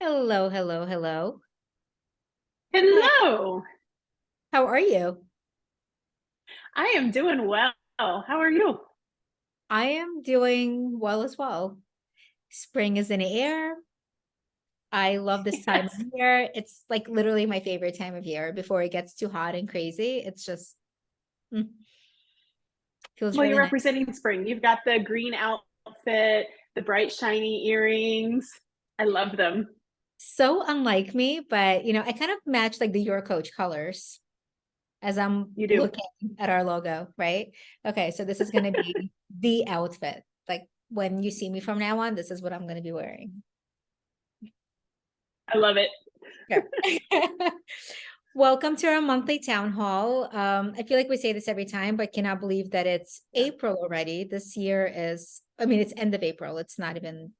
Hello, hello, hello. Hi, Hello. how are you? I am doing well. How are you? I am doing well as well. Spring is in the air. I love this time of Yes. year. It's like literally my favorite time of year before it gets too hot and crazy. It's just mm, feels Well, you're really nice. representing spring. You've got the green outfit, the bright, shiny earrings. I love them. So unlike me, but I kind of match like the Your Coach colors as I'm You do. looking at our logo, right? Okay, so this is going to be the outfit. Like when you see me from now on, this is what I'm going to be wearing. I love it. Sure. Welcome to our monthly town hall. I feel like we say this every time, but cannot believe that it's Yeah. April already. This year is, I mean, it's end of April. It's not even,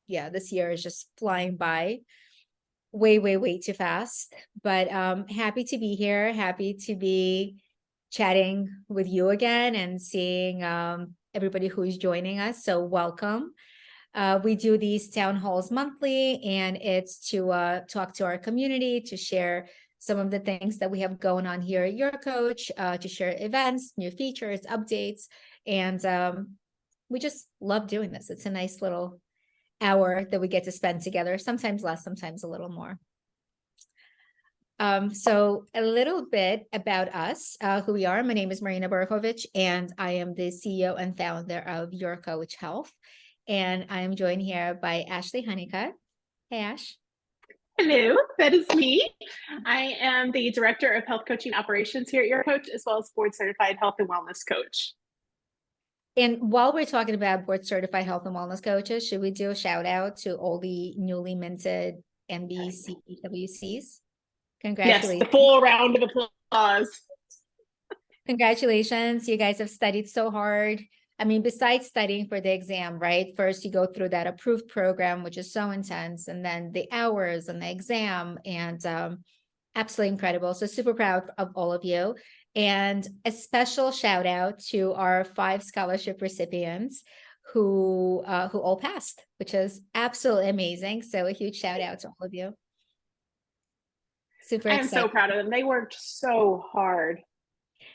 yeah, this year is just flying by way, way, way too fast. But happy to be here, happy to be chatting with you again and seeing everybody who's joining us. So welcome. We do these town halls monthly, and it's to talk to our community, to share some of the things that we have going on here at Your Coach, to share events, new features, updates, and we just love doing this. It's a nice little hour that we get to spend together, sometimes less, sometimes a little more. So a little bit about us, who we are. My name is Marina, and I am the CEO and founder of Your Coach Health. And I am joined here by Ashley Honeycutt. Hey, Ash. Hello, that is me. I am the Director of Health Coaching Operations here at YourCoach, as well as Board Certified Health and Wellness Coach. And while we're talking about board certified health and wellness coaches, should we do a shout out to all the newly minted NBCWCs? Yes, the Congratulations. full round of applause. Congratulations. You guys have studied so hard. I mean, besides studying for the exam, right? First, you go through that approved program, which is so intense, and then the hours and the exam, and absolutely incredible. So, super proud of all of you. And a special shout out to our 5 scholarship recipients who all passed, which is absolutely amazing. So, a huge shout out to all of you. Super I am so excited. proud of them. They worked so hard.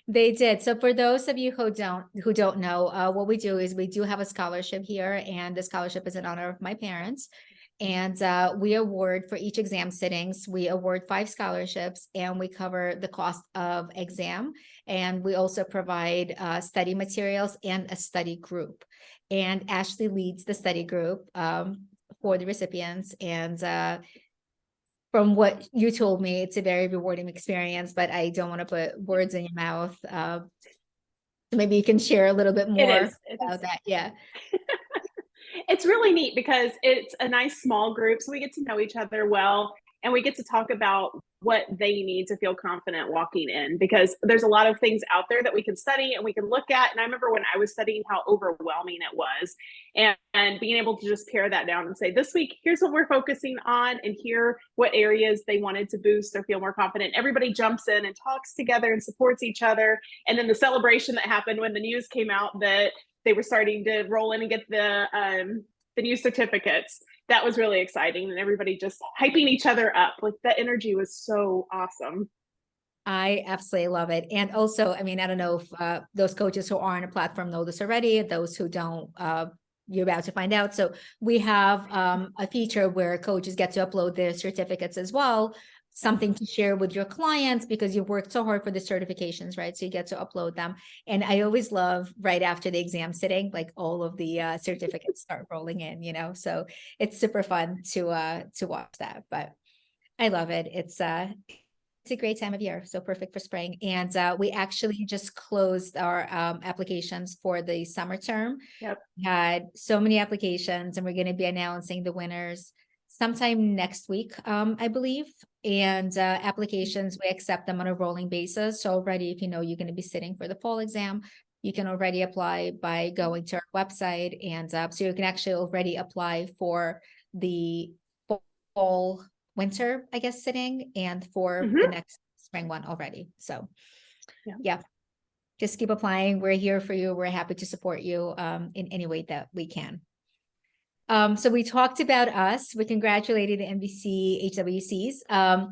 They did. So for those of you who don't know, what we do is we do have a scholarship here, and the scholarship is in honor of my parents. And we award for each exam sittings, we award 5 scholarships, and we cover the cost of exam. And we also provide study materials and a study group. And Ashley leads the study group for the recipients. And from what you told me, it's a very rewarding experience, but I don't want to put words in your mouth. So maybe you can share a little bit It more is. It about is. that. Yeah. It's really neat because it's a nice small group, so we get to know each other well, and we get to talk about what they need to feel confident walking in, because there's a lot of things out there that we can study and we can look at. And I remember when I was studying how overwhelming it was, and being able to just pare that down and say, this week here's what we're focusing on, and here what areas they wanted to boost or feel more confident. Everybody jumps in and talks together and supports each other. And then the celebration that happened when the news came out that they were starting to roll in and get the new certificates. That was really exciting, and everybody just hyping each other up. Like, that energy was so awesome. I absolutely love it. And also, I mean, I don't know if those coaches who are on a platform know this already, those who don't, you're about to find out. So we have a feature where coaches get to upload their certificates as well, something to share with your clients because you've worked so hard for the certifications, right? So you get to upload them. And I always love right after the exam sitting, like all of the certificates start rolling in, so it's super fun to watch that. But I love it. It's a great time of year, so perfect for spring. And we actually just closed our applications for the summer term. Yep. We had so many applications, and we're going to be announcing the winners sometime next week, I believe. And applications, we accept them on a rolling basis. So already, if you know you're going to be sitting for the fall exam, you can already apply by going to our website. And so you can actually already apply for the fall winter, I guess, sitting, and for the Mm-hmm. next spring one already. So Yeah. yeah, just keep applying. We're here for you. We're happy to support you in any way that we can. So we talked about us. We congratulated the NBC HWCs.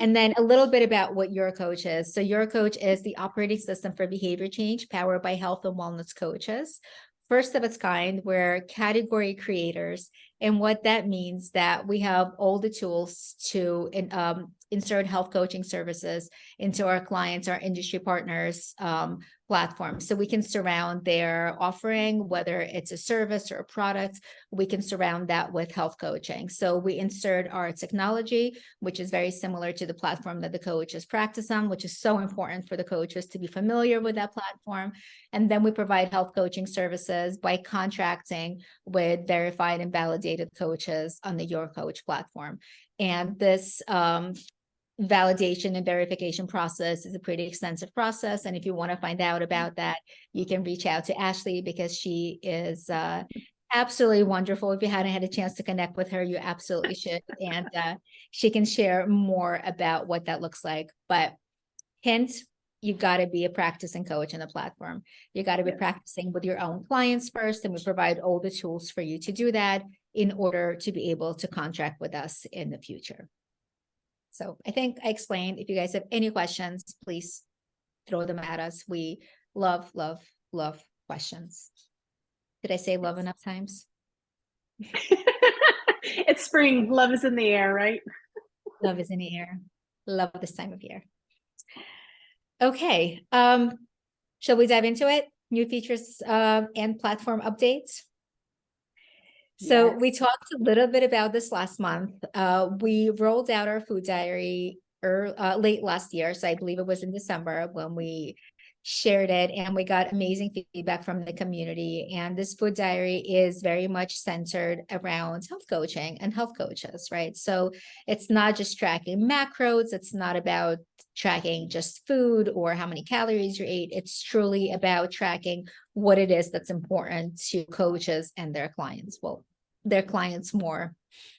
And then a little bit about what YourCoach is. So YourCoach is the operating system for behavior change powered by health and wellness coaches. First of its kind, we're category creators. And what that means that we have all the tools to insert health coaching services into our clients, our industry partners platforms. So we can surround their offering, whether it's a service or a product, we can surround that with health coaching. So we insert our technology, which is very similar to the platform that the coaches practice on, which is so important for the coaches to be familiar with that platform. And then we provide health coaching services by contracting with verified and validated coaches on the YourCoach platform. And this validation and verification process is a pretty extensive process. And if you want to find out about that, you can reach out to Ashley because she is absolutely wonderful. If you hadn't had a chance to connect with her, you absolutely should. And she can share more about what that looks like. But hint, you got to be a practicing coach in the platform. You got to be practicing with your own clients first. And we provide all the tools for you to do that in order to be able to contract with us in the future. So I think I explained. If you guys have any questions, please throw them at us. We love, love, love questions. Did I say love enough times? It's spring. Love is in the air, right? Love is in the air. Love this time of year. Okay. Shall we dive into it? New features and platform updates. So we talked a little bit about this last month. We rolled out our food diary late last year. So I believe it was in December when we shared it, and we got amazing feedback from the community. And this food diary is very much centered around health coaching and health coaches, right? So it's not just tracking macros. It's not about tracking just food or how many calories you ate. It's truly about tracking what it is that's important to coaches and their clients. Well, their clients more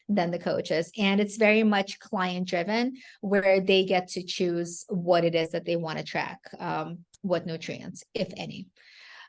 than the coaches. And it's very much client driven, where they get to choose what it is that they want to track, what nutrients, if any.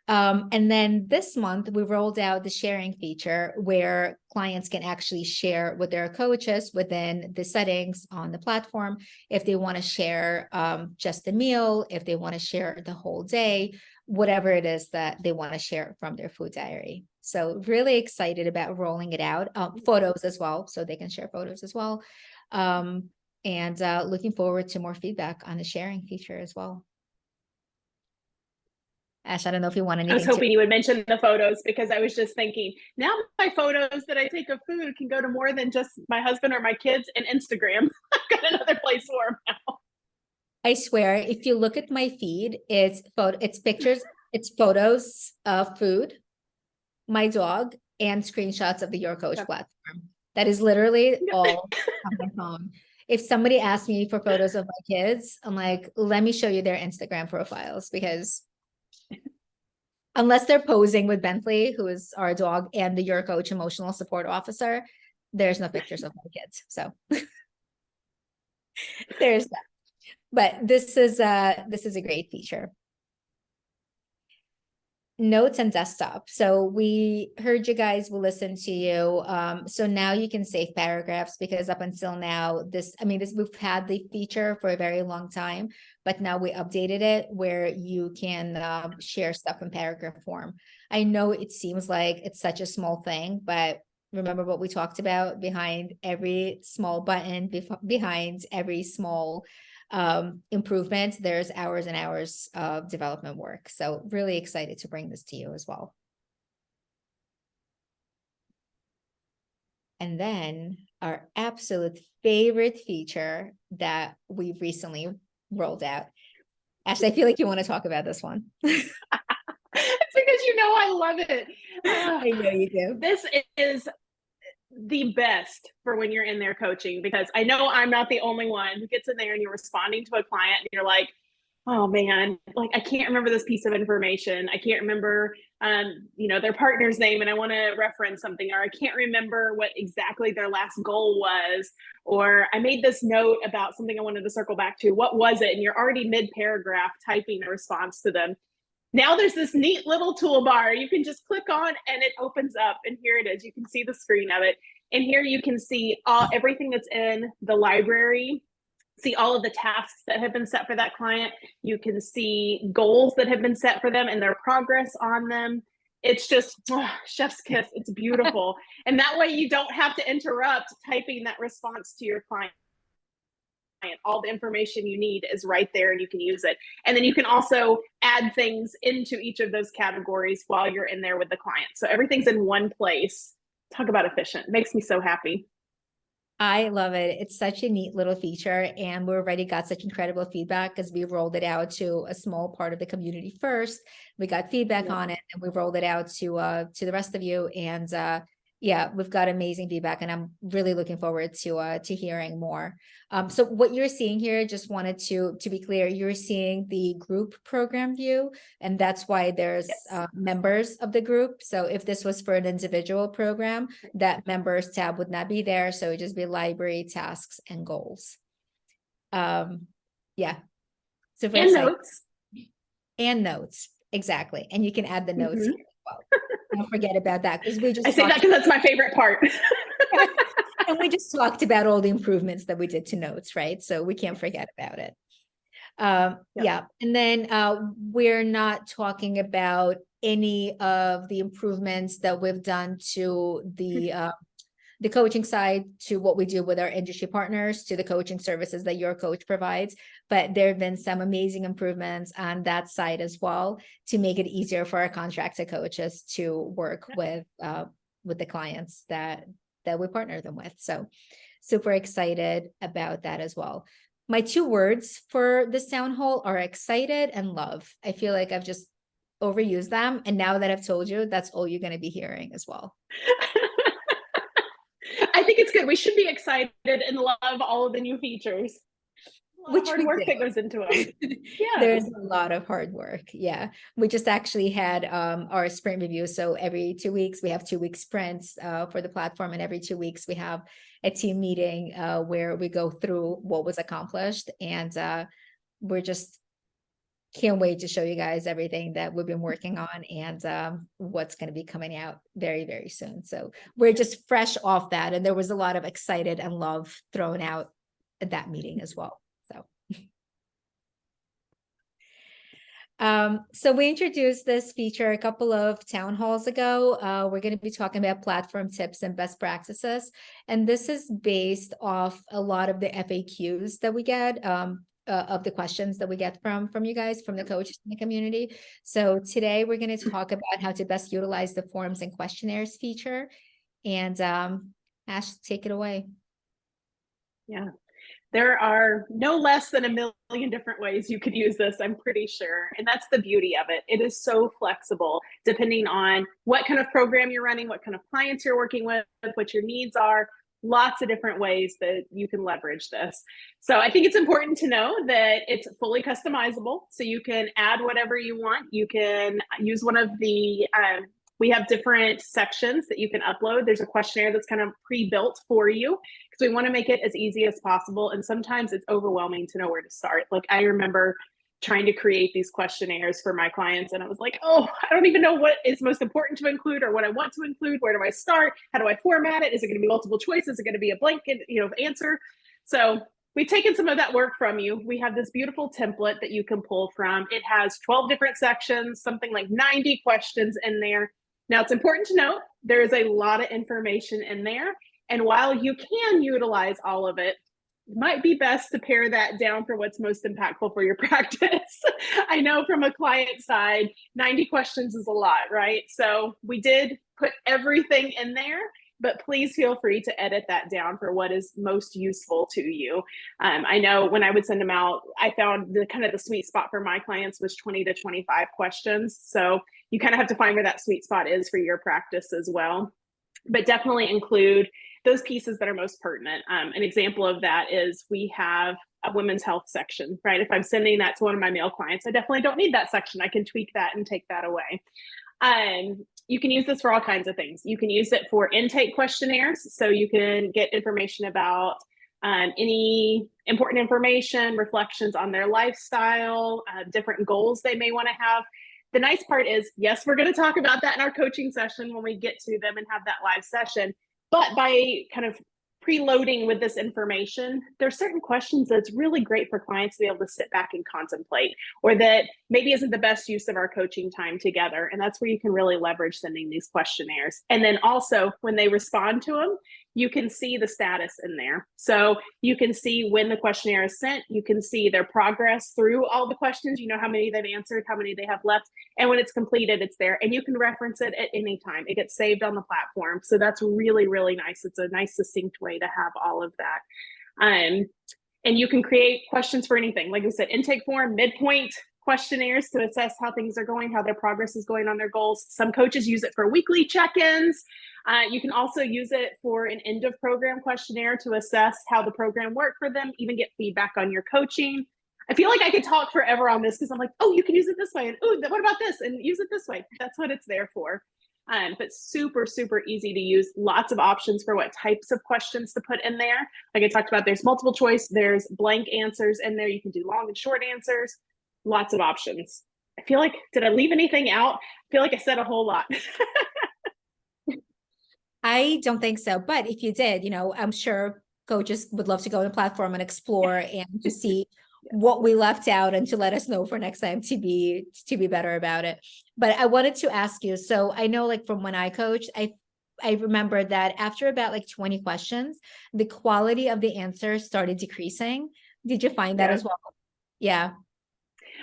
And then this month, we rolled out the sharing feature where clients can actually share with their coaches within the settings on the platform. If they want to share just a meal, if they want to share the whole day, whatever it is that they want to share from their food diary. So really excited about rolling it out. Photos as well, so they can share photos as well. And looking forward to more feedback on the sharing feature as well. Ash, I don't know if you want anything. I was hoping you would mention the photos, because I was just thinking, now my photos that I take of food can go to more than just my husband or my kids and Instagram. I've got another place for them now. I swear, if you look at my feed, it's pictures, it's photos of food, my dog, and screenshots of the YourCoach platform. That is literally all on my phone. If somebody asks me for photos of my kids, I'm like, let me show you their Instagram profiles, because unless they're posing with Bentley, who is our dog and the YourCoach emotional support officer, there's no pictures of my kids. So there's that. But this is a great feature. Notes and desktop. So we heard you guys, will listen to you. So now you can save paragraphs, because up until now, we've had the feature for a very long time, but now we updated it where you can share stuff in paragraph form. I know it seems like it's such a small thing, but remember what we talked about: behind every small button, behind every small improvement, there's hours and hours of development work. So really excited to bring this to you as well. And then our absolute favorite feature that we've recently rolled out. Ashley, I feel like you want to talk about this one. It's because I love it. I know you do. This is the best for when you're in there coaching, because I know I'm not the only one who gets in there and you're responding to a client and you're like, oh man, like I can't remember this piece of information. I can't remember, their partner's name, and I want to reference something, or I can't remember what exactly their last goal was, or I made this note about something I wanted to circle back to. What was it? And you're already mid-paragraph typing a response to them. now there's this neat little toolbar you can just click on and it opens up, and here it is. You can see the screen of it. And here you can see everything that's in the library, see all of the tasks that have been set for that client. You can see goals that have been set for them and their progress on them. It's just chef's kiss. It's beautiful. And that way you don't have to interrupt typing that response to your client. All the information you need is right there and you can use it. And then you can also add things into each of those categories while you're in there with the client. So everything's in one place. Talk about efficient. It makes me so happy. I love it. It's such a neat little feature, and we already got such incredible feedback because we rolled it out to a small part of the community first. We got feedback on it, and we rolled it out to the rest of you. And yeah, we've got amazing feedback, and I'm really looking forward to hearing more. So what you're seeing here, just wanted to be clear, you're seeing the group program view, and that's why there's members of the group. So if this was for an individual program, that members tab would not be there. So it'd just be library, tasks, and goals. Yeah. So and notes. And notes. Exactly. And you can add the notes here as well. Don't forget about that, because we just I say that because that's my favorite part. And we just talked about all the improvements that we did to notes, right? So we can't forget about it. Yeah. And then we're not talking about any of the improvements that we've done to the coaching side, to what we do with our industry partners, to the coaching services that YourCoach provides. But there have been some amazing improvements on that side as well to make it easier for our contracted coaches to work with the clients that we partner them with. So super excited about that as well. My 2 words for this town hall are excited and love. I feel like I've just overused them. And now that I've told you, that's all you're going to be hearing as well. I think it's good. We should be excited and love all of the new features. Which hard work that goes into it. Yeah, there's a lot of hard work. Yeah, we just actually had our sprint review. So every 2 weeks we have 2-week sprints for the platform, and every 2 weeks we have a team meeting where we go through what was accomplished, and we're just can't wait to show you guys everything that we've been working on and what's going to be coming out very, very soon. So we're just fresh off that, and there was a lot of excited and love thrown out at that meeting as well. So we introduced this feature a couple of town halls ago. We're going to be talking about platform tips and best practices. And this is based off a lot of the FAQs that we get, of the questions that we get from you guys, from the coaches in the community. So today we're going to talk about how to best utilize the forms and questionnaires feature. And Ash, take it away. Yeah. There are no less than a million different ways you could use this, I'm pretty sure. And that's the beauty of it. It is so flexible depending on what kind of program you're running, what kind of clients you're working with, what your needs are. Lots of different ways that you can leverage this. So I think it's important to know that it's fully customizable. So you can add whatever you want. You can use one of the we have different sections that you can upload. There's a questionnaire that's kind of pre-built for you because we want to make it as easy as possible. And sometimes it's overwhelming to know where to start. Like I remember trying to create these questionnaires for my clients, and I was like, oh, I don't even know what is most important to include or what I want to include. Where do I start? How do I format it? Is it going to be multiple choice? Is it going to be a blanket, answer? So we've taken some of that work from you. We have this beautiful template that you can pull from. It has 12 different sections, something like 90 questions in there. Now, it's important to note there is a lot of information in there. And while you can utilize all of it, it might be best to pare that down for what's most impactful for your practice. I know from a client side, 90 questions is a lot, right? So we did put everything in there, but please feel free to edit that down for what is most useful to you. I know when I would send them out, I found the kind of the sweet spot for my clients was 20 to 25 questions. So you kind of have to find where that sweet spot is for your practice as well. But definitely include those pieces that are most pertinent. An example of that is we have a women's health section, right? If I'm sending that to one of my male clients, I definitely don't need that section. I can tweak that and take that away. You can use this for all kinds of things. You can use it for intake questionnaires. So you can get information about any important information, reflections on their lifestyle, different goals they may want to have. the nice part is, yes, we're going to talk about that in our coaching session when we get to them and have that live session. But by kind of preloading with this information, there's certain questions that's really great for clients to be able to sit back and contemplate, or that maybe isn't the best use of our coaching time together. And that's where you can really leverage sending these questionnaires. And then also when they respond to them, you can see the status in there. So you can see when the questionnaire is sent, you can see their progress through all the questions, you know how many they've answered, how many they have left. And when it's completed, it's there and you can reference it at any time. It gets saved on the platform. So that's really, really nice. It's a nice, succinct way to have all of that. And you can create questions for anything. Like I said, intake form, midpoint questionnaires to assess how things are going, how their progress is going on their goals. Some coaches use it for weekly check-ins. You can also use it for an end of program questionnaire to assess how the program worked for them, even get feedback on your coaching. I feel like I could talk forever on this because I'm like, oh, you can use it this way. And oh, what about this? And use it this way. That's what it's there for. But super, super easy to use. Lots of options for what types of questions to put in there. Like I talked about, there's multiple choice. There's blank answers in there. You can do long and short answers. Lots of options. I feel like, did I leave anything out? I feel like I said a whole lot. I don't think so. But if you did, I'm sure coaches would love to go on the platform and explore and to see what we left out and to let us know for next time to be better about it. But I wanted to ask you, so I know like from when I coached, I remember that after about like 20 questions, the quality of the answers started decreasing. Did you find that as well? Yeah.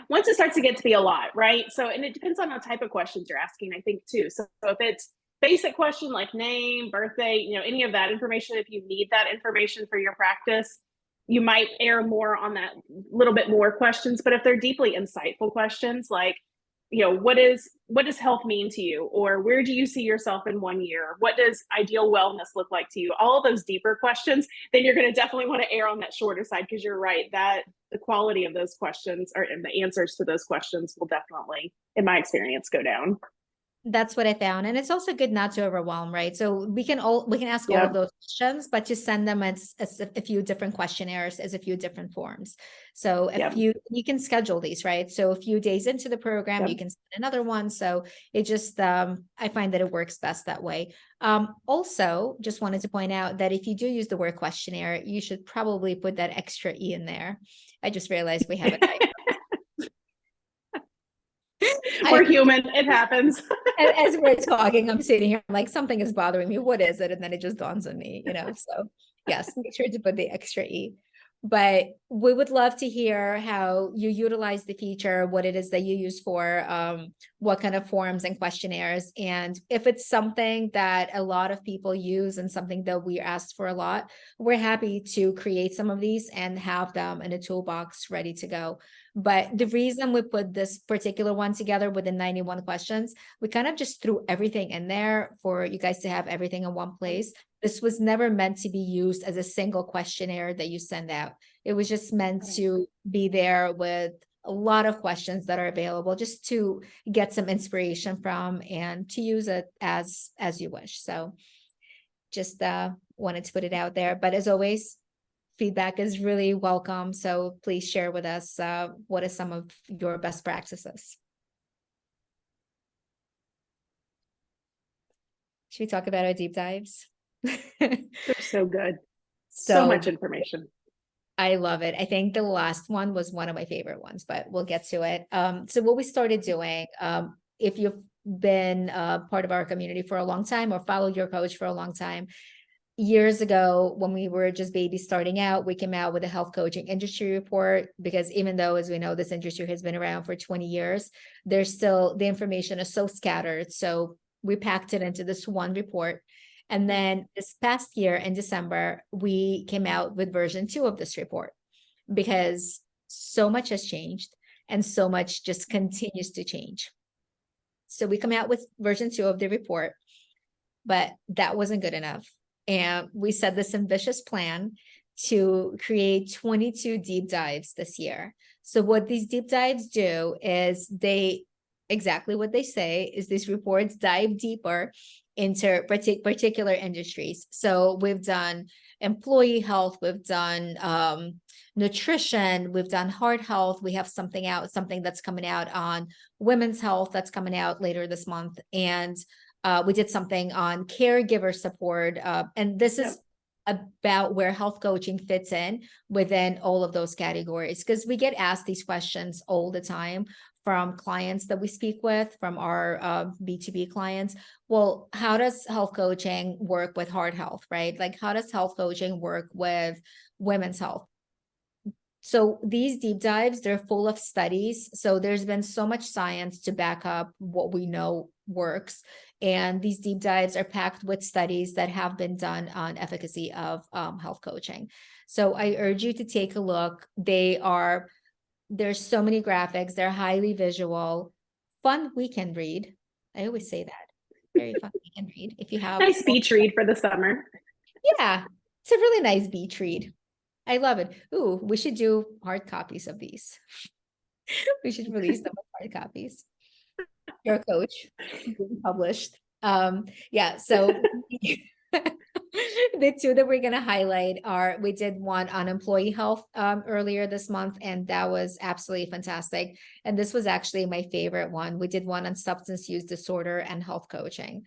Once it starts to get to be a lot, right? So, and it depends on the type of questions you're asking, I think too. So if it's basic question like name, birthday, any of that information, if you need that information for your practice, you might err more on that little bit more questions. But if they're deeply insightful questions like, what does health mean to you? Or where do you see yourself in 1 year? What does ideal wellness look like to you? All of those deeper questions, then you're going to definitely want to err on that shorter side, because you're right, that the quality of those questions and the answers to those questions will definitely, in my experience, go down. That's what I found. And it's also good not to overwhelm, right? So we can ask all of those questions, but to send them as a few different questionnaires, as a few different forms. So if you can schedule these, right? So a few days into the program, you can send another one. So it just, I find that it works best that way. Also, just wanted to point out that if you do use the word questionnaire, you should probably put that extra E in there. I just realized we have it. We're human. It happens. As we're talking, I'm sitting here I'm like, something is bothering me. What is it? And then it just dawns on me, So yes, make sure to put the extra E. But we would love to hear how you utilize the feature, what it is that you use for, what kind of forms and questionnaires. And if it's something that a lot of people use and something that we asked for a lot, we're happy to create some of these and have them in a toolbox ready to go. But the reason we put this particular one together with the 91 questions, we kind of just threw everything in there for you guys to have everything in one place. This was never meant to be used as a single questionnaire that you send out. It was just meant to be there with a lot of questions that are available just to get some inspiration from and to use it as you wish. So just wanted to put it out there. But as always, feedback is really welcome. So please share with us what are some of your best practices. Should we talk about our deep dives? They're so good. So much information. I love it. I think the last one was one of my favorite ones, but we'll get to it. So what we started doing, if you've been part of our community for a long time or followed your coach for a long time, years ago, when we were just babies starting out, we came out with a health coaching industry report, because even though, as we know, this industry has been around for 20 years, there's still, the information is so scattered. So we packed it into this one report. And then this past year in December, we came out with version 2 of this report, because so much has changed and so much just continues to change. So we come out with version 2 of the report, but that wasn't good enough. And we set this ambitious plan to create 22 deep dives this year. So what these deep dives do is they exactly what they say is these reports dive deeper into particular industries. So we've done employee health, we've done nutrition, we've done heart health. We have something that's coming out on women's health that's coming out later this month. And we did something on caregiver support. And this is about where health coaching fits in within all of those categories, because we get asked these questions all the time from clients that we speak with, from our B2B clients. Well, how does health coaching work with heart health, right? Like, how does health coaching work with women's health? So these deep dives, they're full of studies. So there's been so much science to back up what we know works. And these deep dives are packed with studies that have been done on efficacy of health coaching. So I urge you to take a look. There's so many graphics. They're highly visual, fun weekend read. I always say that. Very fun weekend read. If you have nice beach read for the summer. Yeah, it's a really nice beach read. I love it. Ooh, we should do hard copies of these. We should release them as hard copies. Your coach being published. Yeah, so the two that we're going to highlight are, we did one on employee health earlier this month, and that was absolutely fantastic. And this was actually my favorite one. We did one on substance use disorder and health coaching.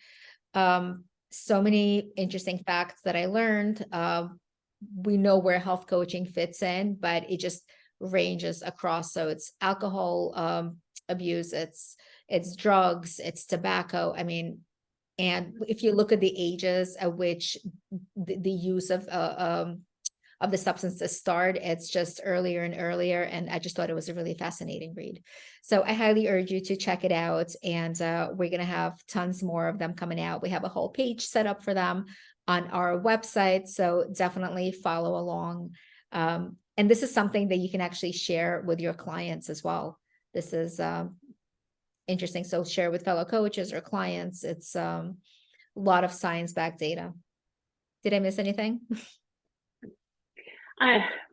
So many interesting facts that I learned. We know where health coaching fits in, but it just ranges across. So it's alcohol abuse, it's drugs, it's tobacco. I mean, and if you look at the ages at which the use of the substances start, it's just earlier and earlier. And I just thought it was a really fascinating read. So I highly urge you to check it out. And we're going to have tons more of them coming out. We have a whole page set up for them on our website. So definitely follow along. And this is something that you can actually share with your clients as well. This is interesting. So share with fellow coaches or clients. It's a lot of science-backed data. Did I miss anything?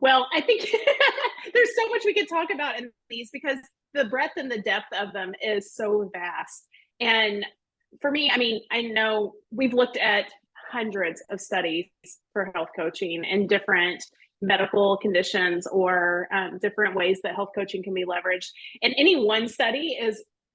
Well, I think there's so much we could talk about in these, because the breadth and the depth of them is so vast. And for me, I mean, I know we've looked at hundreds of studies for health coaching and different medical conditions or different ways that health coaching can be leveraged. And any one study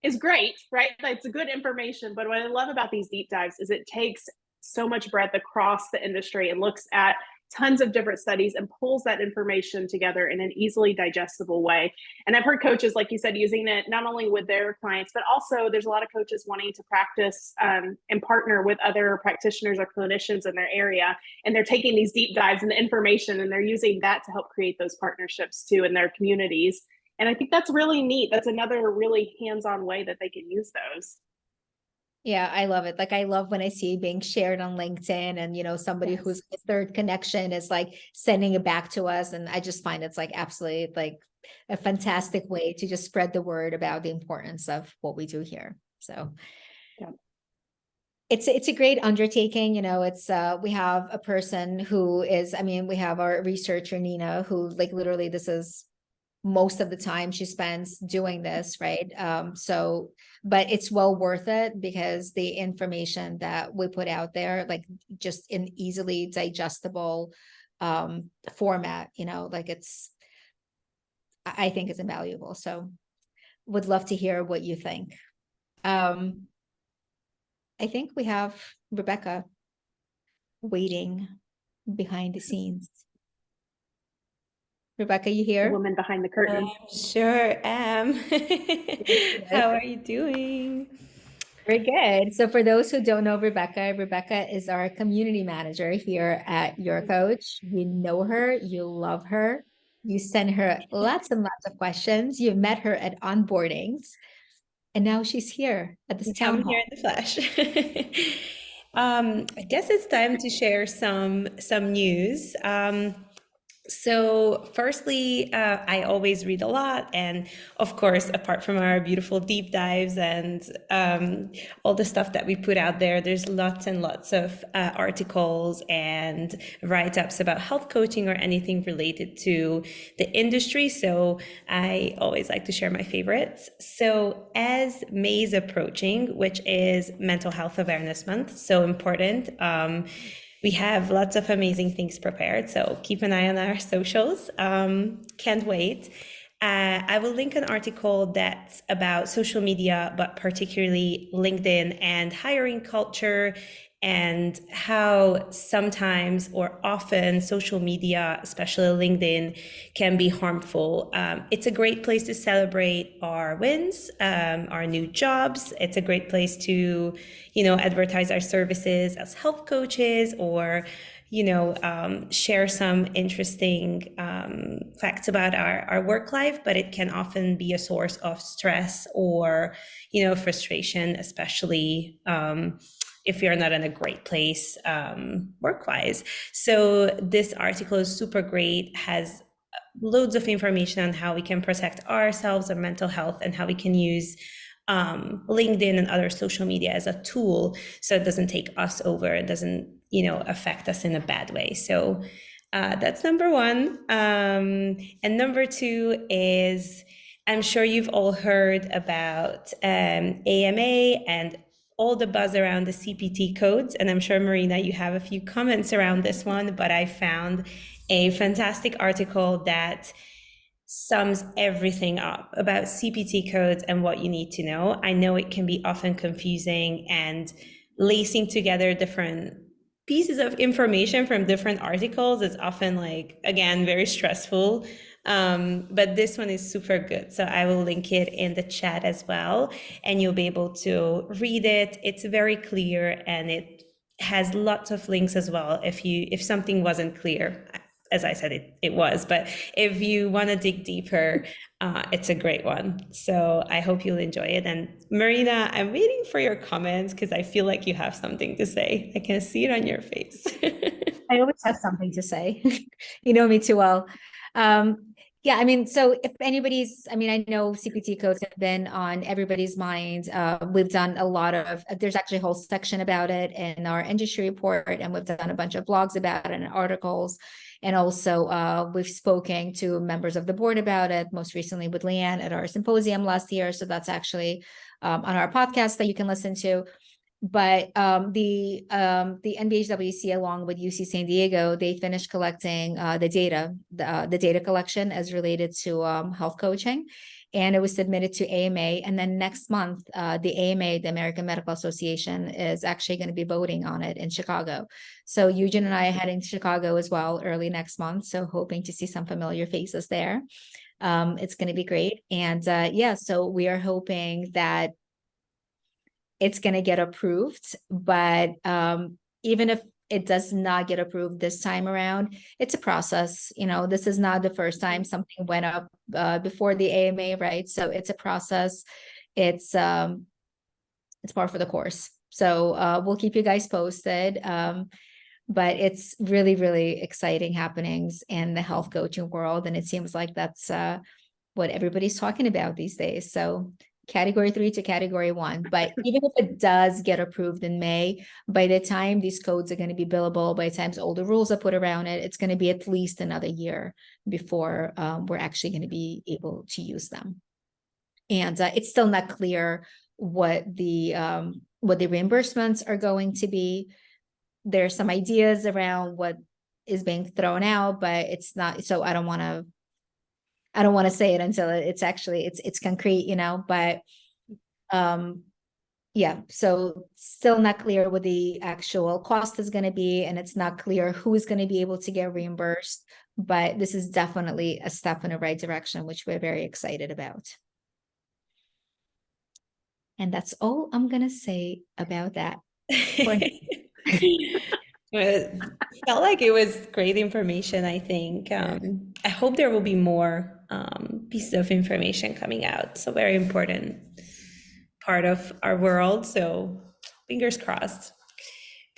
is great, right? It's good information. But what I love about these deep dives is it takes so much breadth across the industry and looks at tons of different studies and pulls that information together in an easily digestible way. And I've heard coaches, like you said, using it not only with their clients, but also there's a lot of coaches wanting to practice and partner with other practitioners or clinicians in their area. And they're taking these deep dives and the information, and they're using that to help create those partnerships too in their communities. And I think that's really neat. That's another really hands-on way that they can use those. Yeah, I love it. Like, I love when I see it being shared on LinkedIn, and, somebody Yes. who's a third connection is like sending it back to us. And I just find it's like absolutely like a fantastic way to just spread the word about the importance of what we do here. So Yeah. it's a great undertaking. It's we have a person who is, we have our researcher, Nina, who, like, literally this is most of the time she spends doing this, right? So, but it's well worth it, because the information that we put out there, like, just in easily digestible format, like, I think it's invaluable. So would love to hear what you think. I think we have Rebecca waiting behind the scenes. Rebecca, you The here? woman behind the curtain. Sure am. How are you doing? Very good. So for those who don't know Rebecca, Rebecca is our community manager here at YourCoach. You know her, you love her. You send her lots and lots of questions. You've met her at onboardings, and now she's here at this town I'm hall. here in the flesh. I guess it's time to share some news. So, firstly, I always read a lot. And of course, apart from our beautiful deep dives and all the stuff that we put out there, there's lots and lots of articles and write ups about health coaching or anything related to the industry. So, I always like to share my favorites. So, as May is approaching, which is Mental Health Awareness Month, so important. We have lots of amazing things prepared, so keep an eye on our socials. Can't wait. I will link an article that's about social media, but particularly LinkedIn and hiring culture, and how sometimes or often social media, especially LinkedIn, can be harmful. It's a great place to celebrate our wins, our new jobs. It's a great place to, advertise our services as health coaches, or share some interesting facts about our work life, but it can often be a source of stress or, frustration, especially if you're not in a great place work-wise. So this article is super great, has loads of information on how we can protect ourselves and mental health, and how we can use LinkedIn and other social media as a tool so it doesn't take us over, it doesn't affect us in a bad way. So that's number one. And number two is, I'm sure you've all heard about AMA and all the buzz around the CPT codes. And I'm sure, Marina, you have a few comments around this one, but I found a fantastic article that sums everything up about CPT codes and what you need to know. I know it can be often confusing, and lacing together different pieces of information from different articles is often, again, very stressful. But this one is super good. So I will link it in the chat as well, and you'll be able to read it. It's very clear, and it has lots of links as well. If something wasn't clear, as I said, it was, but if you want to dig deeper, it's a great one. So I hope you'll enjoy it. And Marina, I'm waiting for your comments because I feel like you have something to say. I can see it on your face. I always have something to say. You know me too well. Yeah, so if anybody's, I know CPT codes have been on everybody's mind. We've done a lot of, there's actually a whole section about it in our industry report, and we've done a bunch of blogs about it and articles. And also we've spoken to members of the board about it, most recently with Leanne at our symposium last year. So that's actually on our podcast that you can listen to. But the NBHWC, along with UC San Diego, they finished collecting the data collection as related to health coaching, and it was submitted to AMA. And then next month, the AMA, the American Medical Association, is actually going to be voting on it in Chicago. So Eugene and I are heading to Chicago as well early next month. So hoping to see some familiar faces there. It's going to be great. And so we are hoping that it's going to get approved, but even if it does not get approved this time around, it's a process. This is not the first time something went up before the AMA, right? So it's a process. It's par for the course. So we'll keep you guys posted. But it's really, really exciting happenings in the health coaching world, and it seems like that's what everybody's talking about these days. So Category 3 to Category 1. But even if it does get approved in May, by the time these codes are going to be billable, by the time all the rules are put around it, it's going to be at least another year before we're actually going to be able to use them. And it's still not clear what the reimbursements are going to be. There's some ideas around what is being thrown out, but it's not. So I don't want to say it until it's actually it's concrete, but so still not clear what the actual cost is going to be, and it's not clear who is going to be able to get reimbursed, but this is definitely a step in the right direction, which we're very excited about. And that's all I'm going to say about that. It felt like it was great information, I think. I hope there will be more pieces of information coming out. So very important part of our world. So fingers crossed.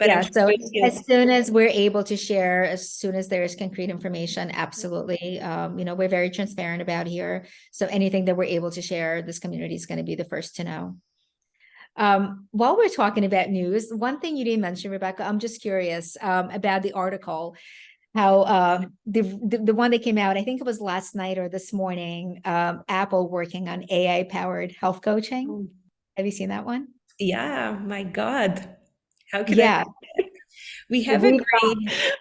but I'm Yeah, sure so it's good. as soon as we're able to share, as soon as there's concrete information, absolutely. We're very transparent about here. So anything that we're able to share, this community is going to be the first to know. While we're talking about news, one thing you didn't mention, Rebecca, I'm just curious about the article, how the one that came out, I think it was last night or this morning, Apple working on AI powered health coaching. Have you seen that one? Yeah, my God. How could I Yeah, forget? We have a we've great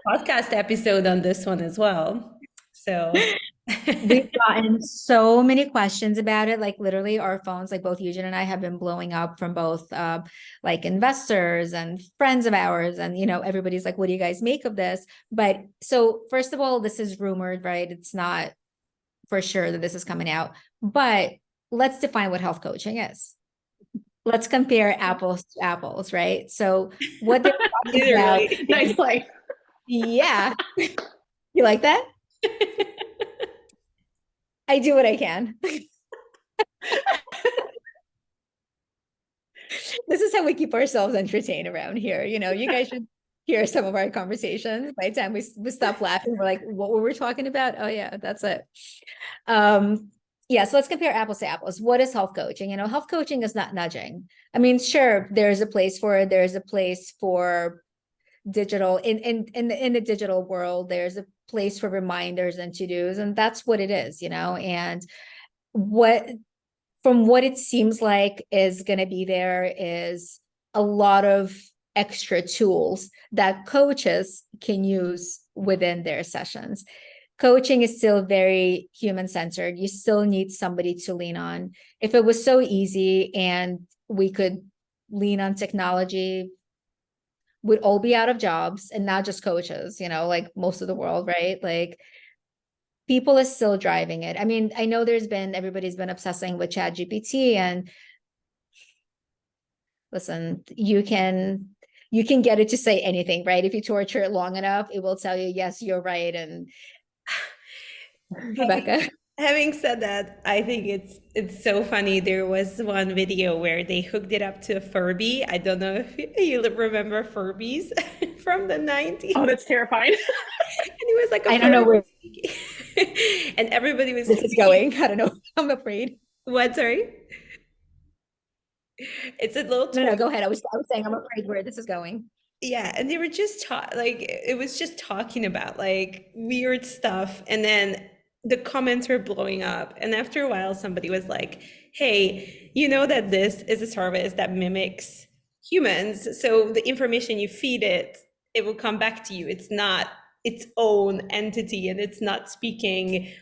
podcast episode on this one as well. So, we've gotten so many questions about it. Like literally our phones, like both Eugene and I have been blowing up from both like investors and friends of ours. And, everybody's like, what do you guys make of this? But so first of all, this is rumored, right? It's not for sure that this is coming out, but let's define what health coaching is. Let's compare apples to apples, right? So what they're talking about, literally. Nice play. yeah. You like that? I do what I can. This is how we keep ourselves entertained around here. You guys should hear some of our conversations. By the time we stop laughing, we're like, what were we talking about? Oh yeah, that's it. Yeah, so let's compare apples to apples. What is health coaching? Health coaching is not nudging. I mean, sure, there's a place for it. There's a place for digital in the digital world. There's a place for reminders and to-dos, and that's what it is, and what from what it seems like is going to be there is a lot of extra tools that coaches can use within their sessions. Coaching is still very human centered. You still need somebody to lean on. If it was so easy and we could lean on technology, we'd all be out of jobs, and not just coaches, like most of the world, right? Like people are still driving it. I mean, I know everybody's been obsessing with ChatGPT, and listen, you can get it to say anything, right? If you torture it long enough, it will tell you, yes, you're right. And Rebecca. Having said that, I think it's so funny. There was one video where they hooked it up to a Furby. I don't know if you remember Furbies from the 90s. Oh, that's terrifying. And it was like a I don't know where and everybody was this is going. I don't know. I'm afraid. What, sorry? It's a little toy. No, go ahead. I was saying I'm afraid where this is going. Yeah, and they were just it was just talking about like weird stuff, and then the comments were blowing up. And after a while, somebody was like, "Hey, you know that this is a service that mimics humans, so the information you feed it, it will come back to you. It's not its own entity, and it's not speaking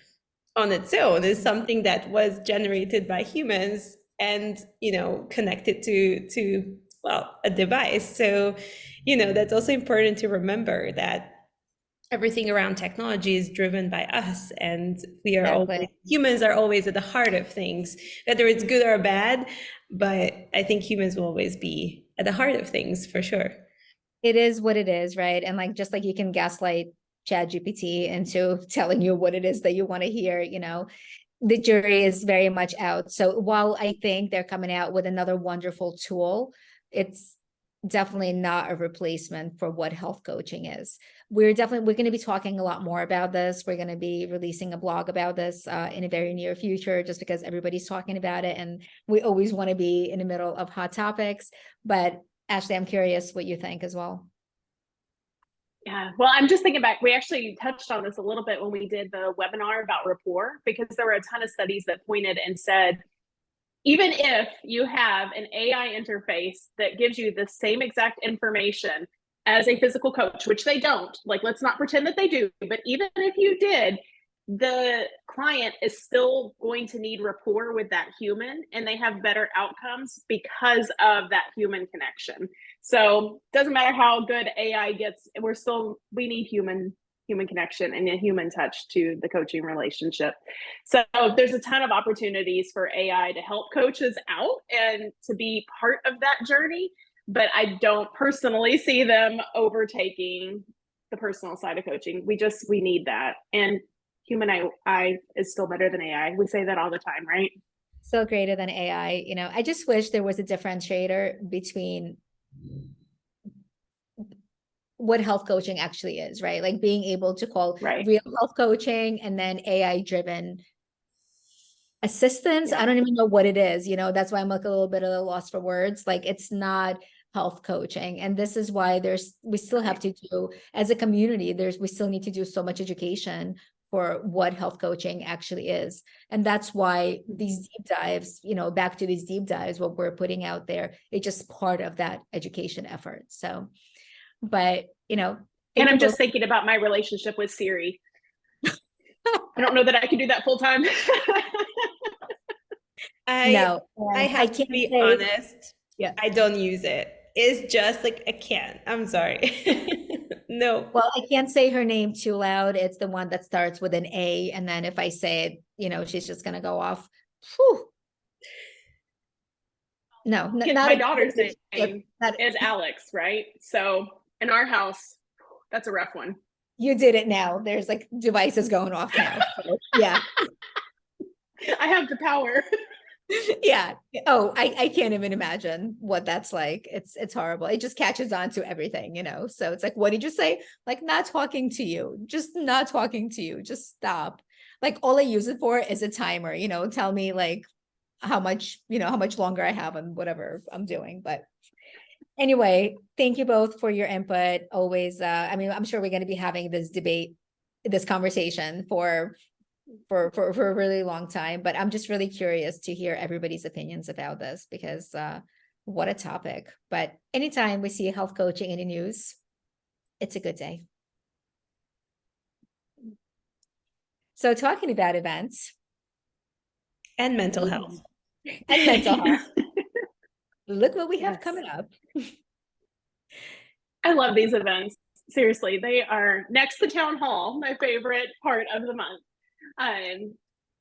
on its own. It's something that was generated by humans and connected to well, a device. So that's also important to remember, that everything around technology is driven by us, and humans are always at the heart of things, whether it's good or bad. But I think humans will always be at the heart of things for sure. It is what it is, right? And just like you can gaslight ChatGPT into telling you what it is that you want to hear, the jury is very much out. So while I think they're coming out with another wonderful tool, it's definitely not a replacement for what health coaching is. We're going to be talking a lot more about this. We're going to be releasing a blog about this in a very near future, just because everybody's talking about it, and we always want to be in the middle of hot topics. But Ashley, I'm curious what you think as well. Yeah, well, I'm just thinking back. We actually touched on this a little bit when we did the webinar about rapport, because there were a ton of studies that pointed and said, even if you have an AI interface that gives you the same exact information as a physical coach, which they don't, like, let's not pretend that they do, but even if you did, the client is still going to need rapport with that human, and they have better outcomes because of that human connection. So it doesn't matter how good AI gets, we need human connection and a human touch to the coaching relationship. So there's a ton of opportunities for AI to help coaches out and to be part of that journey, but I don't personally see them overtaking the personal side of coaching. We need that. And human eye is still better than AI. We say that all the time, right? Still greater than AI. I just wish there was a differentiator between what health coaching actually is, right? Like being able to call Right. real health coaching and then AI driven assistance. Yeah. I don't even know what it is, that's why I'm like a little bit of a loss for words. Like it's not health coaching. And this is why we still have to do, as a community, we still need to do so much education for what health coaching actually is. And that's why these deep dives, back to these deep dives, what we're putting out there, it's just part of that education effort. So, but, And I'm just thinking about my relationship with Siri. I don't know that I can do that full time. I have to can't be say, honest. Yeah. I don't use it. It's just like, I can't. I'm sorry. No. Well, I can't say her name too loud. It's the one that starts with an A. And then if I say it, she's just going to go off. Whew. No, My daughter's name not, is Alex, right? So in our house, that's a rough one. You did it now. There's like devices going off now. So, yeah. I have the power. Yeah. Oh, I can't even imagine what that's like. It's horrible. It just catches on to everything, So it's like, what did you say? Like, not talking to you, just not talking to you. Just stop. Like, all I use it for is a timer, tell me like how much longer I have on whatever I'm doing. But anyway, thank you both for your input. Always, I'm sure we're going to be having this conversation for a really long time, but I'm just really curious to hear everybody's opinions about this because what a topic. But anytime we see health coaching in the news, it's a good day. So talking about events and mental health. And mental health. Look what we have coming up. I love these events. Seriously, they are next to Townhall, my favorite part of the month.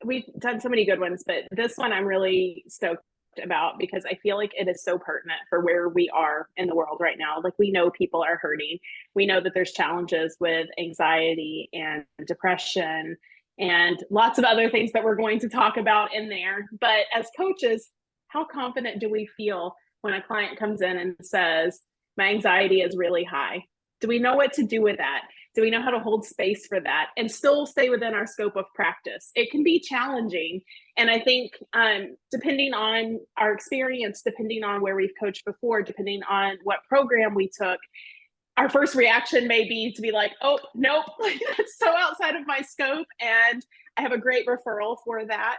We've done so many good ones, but this one I'm really stoked about because I feel like it is so pertinent for where we are in the world right now. Like, we know people are hurting. We know that there's challenges with anxiety and depression and lots of other things that we're going to talk about in there. But as coaches, how confident do we feel when a client comes in and says, my anxiety is really high? Do we know what to do with that? Do we know how to hold space for that and still stay within our scope of practice? It can be challenging. And I think depending on our experience, depending on where we've coached before, depending on what program we took, our first reaction may be to be like, oh, nope, that's so outside of my scope. And I have a great referral for that,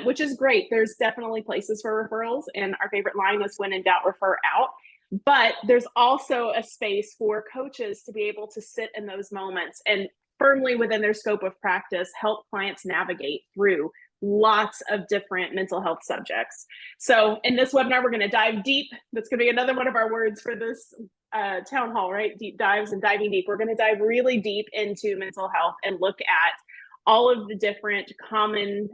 which is great. There's definitely places for referrals. And our favorite line is, when in doubt, refer out. But there's also a space for coaches to be able to sit in those moments and firmly within their scope of practice, help clients navigate through lots of different mental health subjects. So in this webinar, we're going to dive deep. That's going to be another one of our words for this town hall, right? Deep dives and diving deep. We're going to dive really deep into mental health and look at all of the different common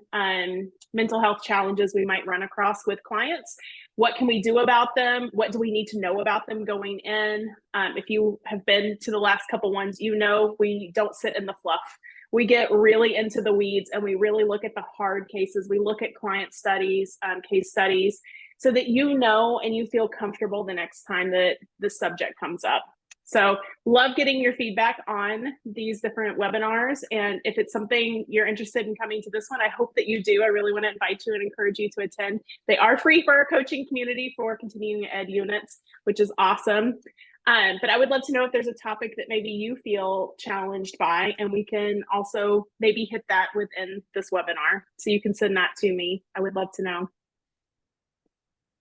mental health challenges we might run across with clients. What can we do about them? What do we need to know about them going in? If you have been to the last couple ones, we don't sit in the fluff. We get really into the weeds and we really look at the hard cases. We look at client studies, case studies, so that and you feel comfortable the next time that the subject comes up. So love getting your feedback on these different webinars. And if it's something you're interested in coming to this one, I hope that you do. I really want to invite you and encourage you to attend. They are free for our coaching community for continuing ed units, which is awesome. But I would love to know if there's a topic that maybe you feel challenged by, and we can also maybe hit that within this webinar. So you can send that to me. I would love to know.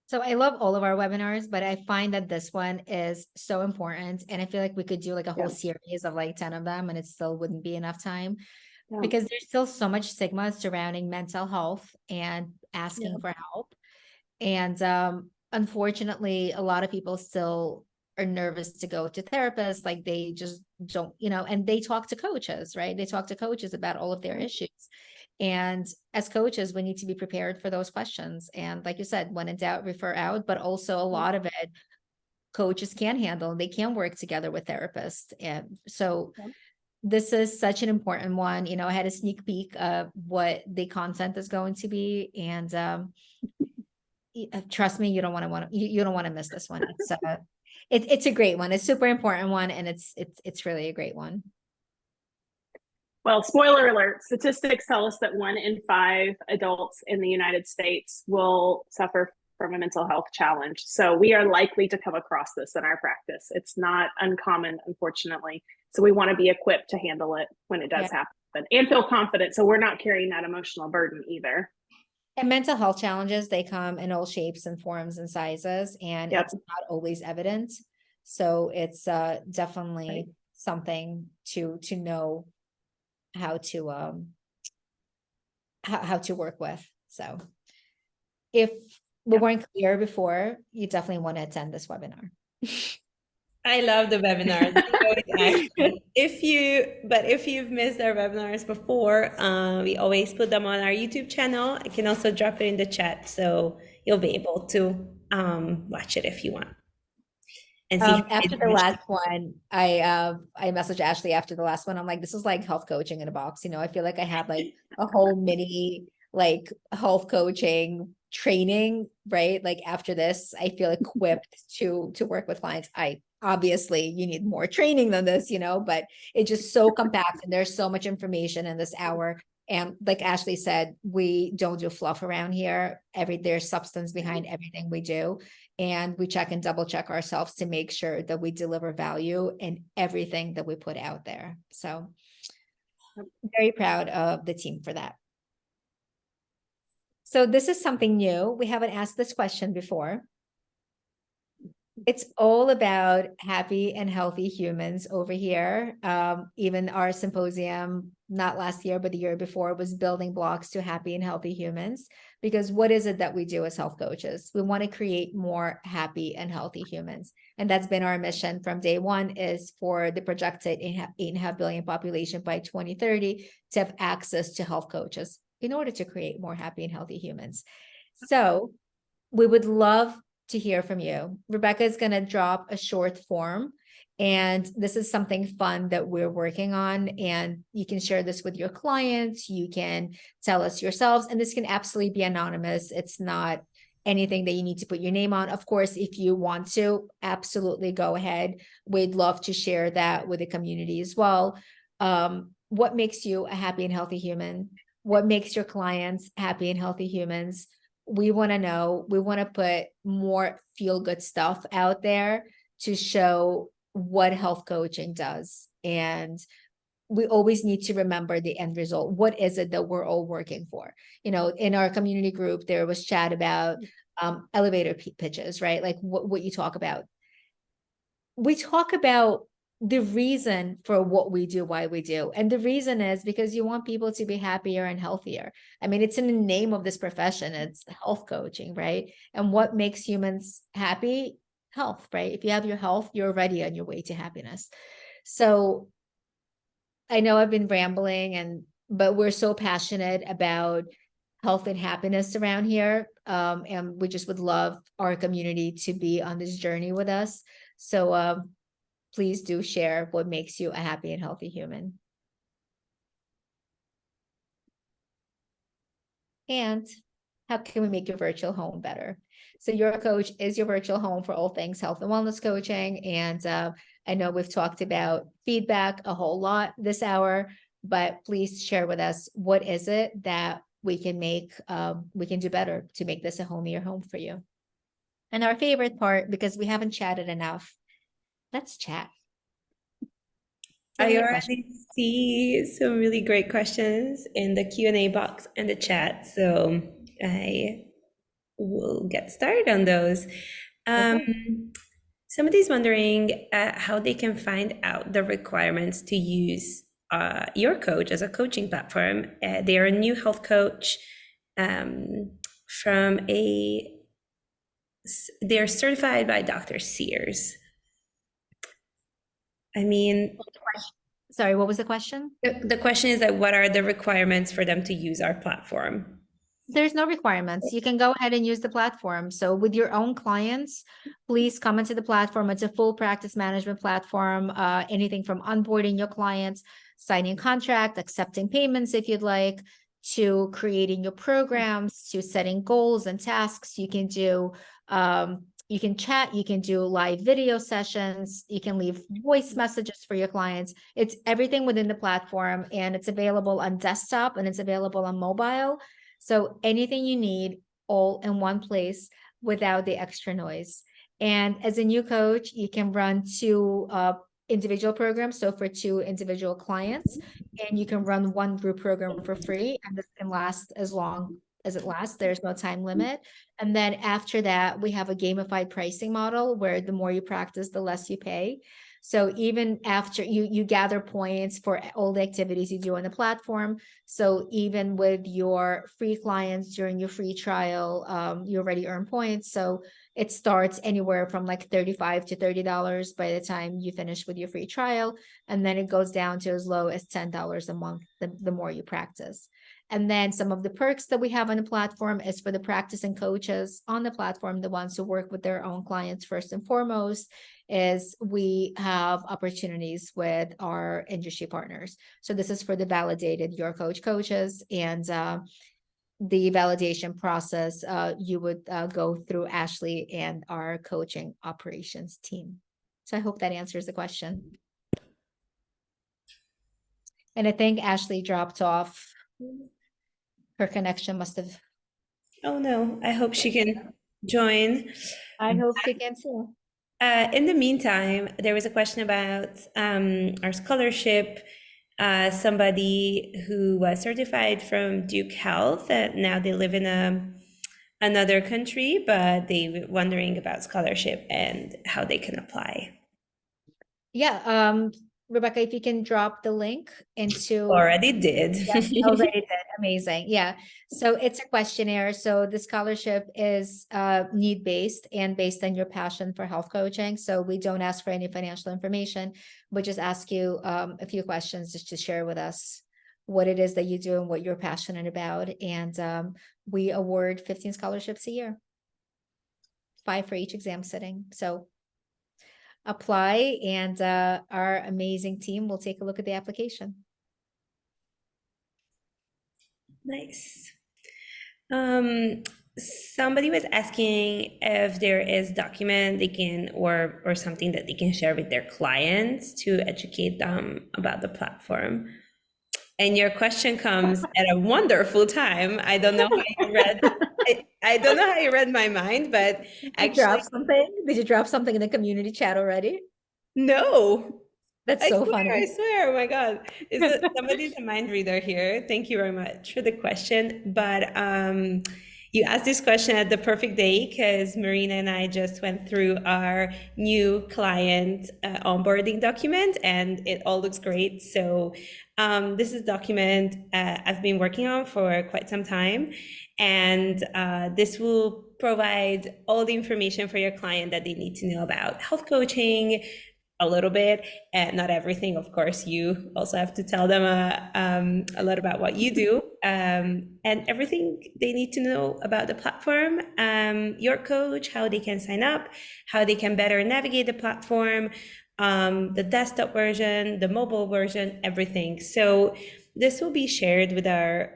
So I love all of our webinars, but I find that this one is so important. And I feel like we could do like a whole series of like 10 of them and it still wouldn't be enough time because there's still so much stigma surrounding mental health and asking for help. And unfortunately, a lot of people still are nervous to go to therapists. Like they just don't, and they talk to coaches, right? They talk to coaches about all of their issues. And as coaches, we need to be prepared for those questions. And like you said, when in doubt, refer out, but also a lot of it, coaches can handle, they can work together with therapists. And so this is such an important one. I had a sneak peek of what the content is going to be. And trust me, you don't want to miss this one. it's a great one. It's a super important one, and it's really a great one. Well, spoiler alert, statistics tell us that 1 in 5 adults in the United States will suffer from a mental health challenge. So we are likely to come across this in our practice. It's not uncommon, unfortunately. So we want to be equipped to handle it when it does happen and feel confident. So we're not carrying that emotional burden either. And mental health challenges, they come in all shapes and forms and sizes, and it's not always evident. So it's definitely something to know how to how to work with. So if we weren't clear before, you definitely want to attend this webinar. I love the webinars. If you've missed our webinars before, we always put them on our YouTube channel. I can also drop it in the chat, so you'll be able to watch it if you want. And see after the last one, I messaged Ashley after the last one. I'm like, this is like health coaching in a box. You know, I feel like I have like a whole mini like health coaching training, right? Like after this, I feel equipped to work with clients. Obviously you need more training than this, you know, but it's just so compact and there's so much information in this hour. And like Ashley said, we don't do fluff around here. There's substance behind everything we do. And we check and double check ourselves to make sure that we deliver value in everything that we put out there. So I'm very proud of the team for that. So this is something new. We haven't asked this question before. It's all about happy and healthy humans over here. Even our symposium, not last year, but the year before, was building blocks to happy and healthy humans. Because what is it that we do as health coaches? We want to create more happy and healthy humans. And that's been our mission from day one, is for the projected 8.5 billion population by 2030 to have access to health coaches in order to create more happy and healthy humans. So we would love to hear from you. Rebecca is going to drop a short form, and this is something fun that we're working on, and you can share this with your clients. You can tell us yourselves, and this can absolutely be anonymous. It's not anything that you need to put your name on. Of course, if you want to, absolutely go ahead. We'd love to share that with the community as well. What makes you a happy and healthy human? What makes your clients happy and healthy humans? We want to know. We want to put more feel-good stuff out there to show what health coaching does. And we always need to remember the end result. What is it that we're all working for? You know, in our community group, there was chat about elevator pitches, right? Like what you talk about. We talk about the reason for what we do, why we do. And the reason is because you want people to be happier and healthier. I mean, it's in the name of this profession. It's health coaching, right? And what makes humans happy? Health, right? If you have your health, you're already on your way to happiness. So I know I've been rambling, but we're so passionate about health and happiness around here. And we just would love our community to be on this journey with us. So please do share what makes you a happy and healthy human. And how can we make your virtual home better? So YourCoach is your virtual home for all things health and wellness coaching. And I know we've talked about feedback a whole lot this hour, but please share with us, what is it that we can do better to make this a homier home for you? And our favorite part, because we haven't chatted enough, let's chat. I already see some really great questions in the Q&A box and the chat, so I will get started on those. Somebody's wondering how they can find out the requirements to use YourCoach as a coaching platform. They are a new health coach they're certified by Dr. Sears. I mean, sorry, what was the question? The question is that what are the requirements for them to use our platform? There's no requirements. You can go ahead and use the platform. So with your own clients, please come into the platform. It's a full practice management platform. Anything from onboarding your clients, signing contract, accepting payments if you'd like, to creating your programs, to setting goals and tasks. You can do You can chat, you can do live video sessions, you can leave voice messages for your clients. It's everything within the platform, and it's available on desktop and it's available on mobile. So anything you need all in one place without the extra noise. And as a new coach, you can run two individual programs. So for two individual clients, and you can run one group program for free, and this can last as long as it lasts. There's no time limit. And then after that, we have a gamified pricing model where the more you practice, the less you pay. So even after you gather points for all the activities you do on the platform. So even with your free clients during your free trial, you already earn points. So it starts anywhere from like $35 to $30 by the time you finish with your free trial. And then it goes down to as low as $10 a month, the more you practice. And then some of the perks that we have on the platform is for the practicing coaches on the platform, the ones who work with their own clients first and foremost, is we have opportunities with our industry partners. So this is for the validated YourCoach coaches, and the validation process, you would go through Ashley and our coaching operations team. So I hope that answers the question. And I think Ashley dropped off. Her connection must have. Oh no, I hope she can join. I hope she can too. In the meantime, there was a question about our scholarship. Somebody who was certified from Duke Health, now they live in another country, but they were wondering about scholarship and how they can apply. Yeah, Rebecca, if you can drop the link into. Already did. Yeah, already did. Amazing. Yeah. So it's a questionnaire. So the scholarship is need-based and based on your passion for health coaching. So we don't ask for any financial information. We just ask you a few questions just to share with us what it is that you do and what you're passionate about. And we award 15 scholarships a year, 5 for each exam sitting. So apply, and our amazing team will take a look at the application. Nice. Somebody was asking if there is document they can or something that they can share with their clients to educate them about the platform. And your question comes at a wonderful time. I don't know how you read. I don't know how you read my mind, but actually, Did you drop something in the community chat already? no. That's so funny. I swear, oh my God. Somebody's a mind reader here. Thank you very much for the question. But you asked this question at the perfect day because Marina and I just went through our new client onboarding document and it all looks great. So this is a document I've been working on for quite some time. And this will provide all the information for your client that they need to know about health coaching, a little bit, and not everything. Of course, you also have to tell them a lot about what you do, and everything they need to know about the platform, YourCoach, how they can sign up, how they can better navigate the platform, the desktop version, the mobile version, everything. So this will be shared with our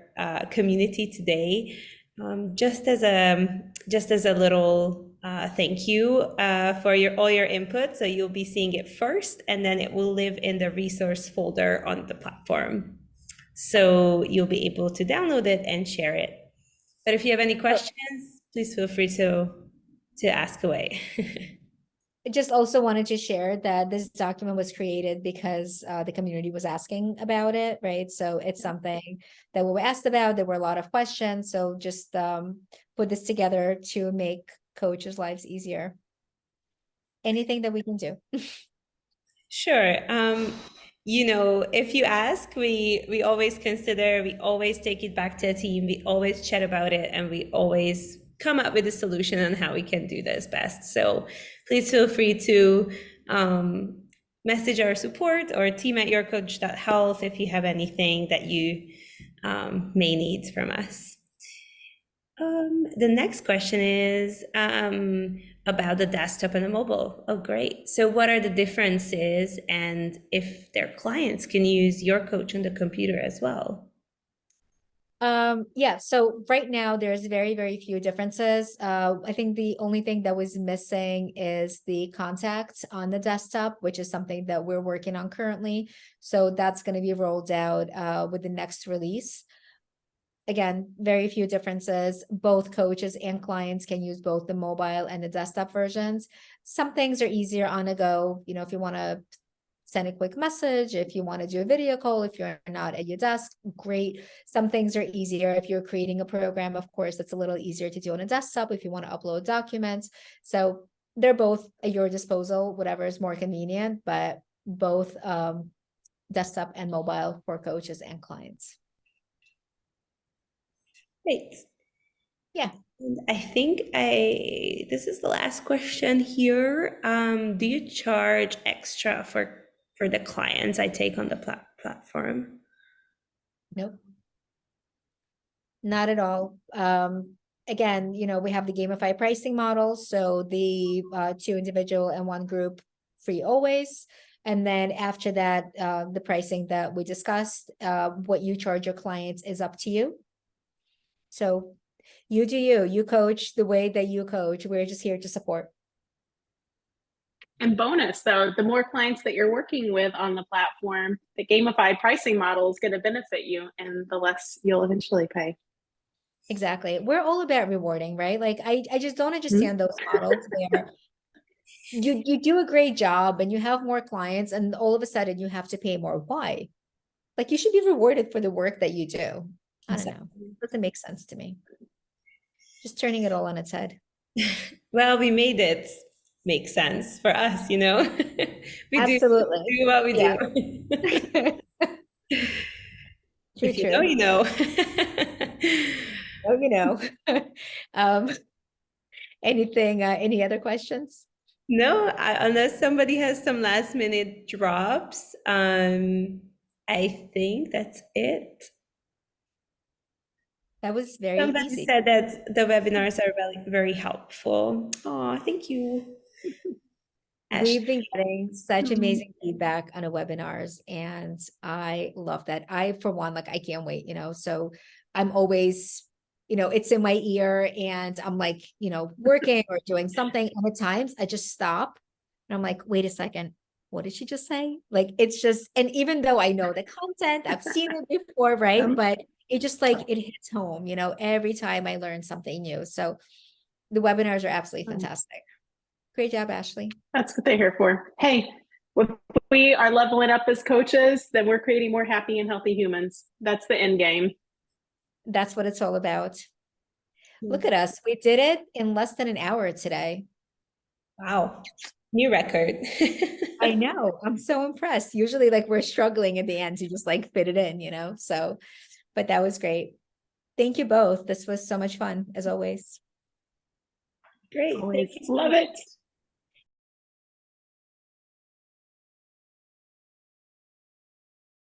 community today, just as a little thank you for all your input. So you'll be seeing it first, and then it will live in the resource folder on the platform. So you'll be able to download it and share it. But if you have any questions, please feel free to ask away. I just also wanted to share that this document was created because the community was asking about it, right? So it's something that we were asked about. There were a lot of questions. So just put this together to make coaches' lives easier. Anything that we can do. Sure. If you ask, we always consider, we always take it back to a team, we always chat about it, and we always come up with a solution on how we can do this best. So please feel free to message our support or team at YourCoach.health if you have anything that you may need from us. The next question is about the desktop and the mobile. Oh, great. So what are the differences, and if their clients can use YourCoach on the computer as well? Yeah, so right now there's very, very few differences. I think the only thing that was missing is the contacts on the desktop, which is something that we're working on currently. So that's going to be rolled out with the next release. Again, very few differences. Both coaches and clients can use both the mobile and the desktop versions. Some things are easier on a go. You know, if you want to send a quick message, if you want to do a video call, if you're not at your desk, great. Some things are easier. If you're creating a program, of course, it's a little easier to do on a desktop if you want to upload documents. So they're both at your disposal, whatever is more convenient, but both desktop and mobile for coaches and clients. Great. Yeah. And I think this is the last question here. Do you charge extra for the clients I take on the platform? Nope. Not at all. Again, you know, we have the gamified pricing model. So the 2 individual and 1 group free always. And then after that, the pricing that we discussed, what you charge your clients is up to you. So you do you coach the way that you coach. We're just here to support. And bonus, though, the more clients that you're working with on the platform, the gamified pricing model is going to benefit you, and the less you'll eventually pay. Exactly. We're all about rewarding, right? Like I just don't understand those models where you do a great job and you have more clients and all of a sudden you have to pay more. Why? Like you should be rewarded for the work that you do. I don't know. It doesn't make sense to me. Just turning it all on its head. Well, we made it make sense for us, you know. We Absolutely. do what we Yeah. do. True, If you true. know, you know. Oh, you know. Anything, any other questions? No, unless somebody has some last minute drops, I think that's it. That was very Somebody easy. said that the webinars are very, very helpful. Oh, thank you. We've been getting such Mhm. amazing feedback on our webinars, and I love that. I, for one, like I can't wait, you know, so I'm always, you know, it's in my ear and I'm like, you know, working or doing something. And at times I just stop and I'm like, wait a second, what did she just say? Like, it's just, and even though I know the content, I've seen it before, right? But it just like, it hits home, you know, every time I learn something new. So the webinars are absolutely fantastic. Great job, Ashley. That's what they're here for. Hey, if we are leveling up as coaches, then we're creating more happy and healthy humans. That's the end game. That's what it's all about. Look at us. We did it in less than an hour today. Wow. New record. I know. I'm so impressed. Usually like we're struggling at the end to just like fit it in, you know? So, but that was great. Thank you both. This was so much fun as always. Great. Always Thank you so love much. it.